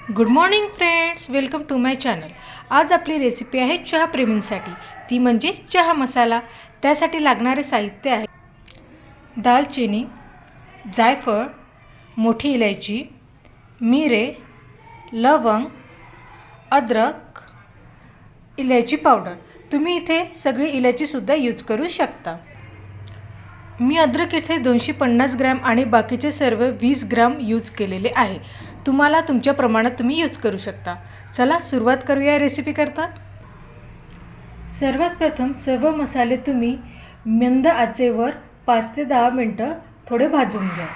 Good morning friends, welcome to my channel. आज आपली recipe आहे चहा प्रेमींसाठी, ती म्हणजे चहा मसाला। त्यासाठी लागणारे साहित्य आहे दालचिनी, जायफळ, मोठी इलायची, मिरे, लवंग, अद्रक, इलायची पावडर। तुम्ही इथे सगळी इलायचीसुद्धा यूज करू शकता। मी अद्रक इथे 250 ग्रॅम आणि बाकीचे सर्व 20 ग्रॅम यूज केलेले आहे। तुम्हाला तुमच्या प्रमाणात तुम्ही यूज करू शकता। चला सुरुवात करूया रेसिपी करता। सर्वात प्रथम सर्व मसाले तुम्ही मंद आचेवर 5 ते 10 मिनिटं थोडे भाजून घ्या।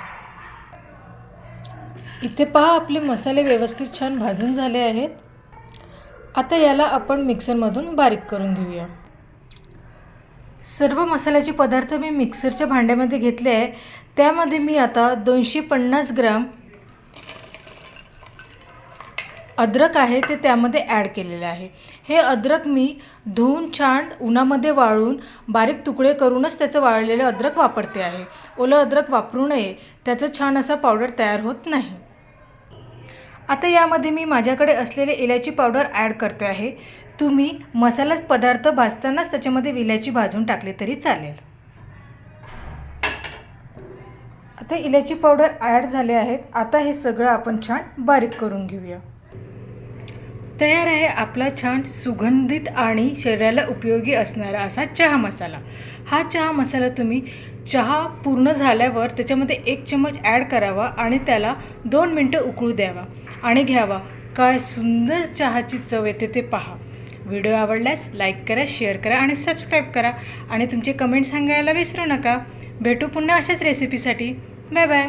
इथे पहा आपले मसाले व्यवस्थित छान भाजून झाले आहेत। आता याला आपण मिक्सरमधून बारीक करून घेऊया। सर्व मसाल्याचे पदार्थ मी मिक्सरच्या भांड्यामध्ये घेतले आहे। त्यामध्ये मी आता 250 ग्रॅम अद्रक आहे ते त्यामध्ये ॲड केलेले आहे। हे अद्रक मी धुवून छान उन्हामध्ये वाळून बारीक तुकडे करूनच त्याचं वाळलेलं अद्रक वापरते आहे। ओलं अद्रक वापरू नये, त्याचं छान असा पावडर तयार होत नाही। आता यामध्ये मी माझ्याकडे असलेले इलायची पावडर ॲड करते आहे। तुम्ही मसाला पदार्थ भाजतानाच त्याच्यामध्ये इलायची भाजून टाकली तरी चालेल। आता इलायची पावडर ॲड झाले आहेत। आता हे सगळं आपण छान बारीक करून घेऊया। तयार आहे आपला छान सुगंधित आणि शरीराला उपयोगी असणारा असा चहा मसाला। हा चहा मसाला तुम्ही चहा पूर्ण झाल्यावर त्याच्यामध्ये 1 चमच ॲड करावा आणि त्याला 2 मिनिटं उकळू द्यावा आणि घ्यावा। काय सुंदर चहाची चव येते ते पहा। व्हिडिओ आवडल्यास लाईक करा, शेअर करा आणि सबस्क्राईब करा आणि तुमचे कमेंट सांगायला विसरू नका। भेटू पुन्हा अशाच रेसिपीसाठी। Bye bye.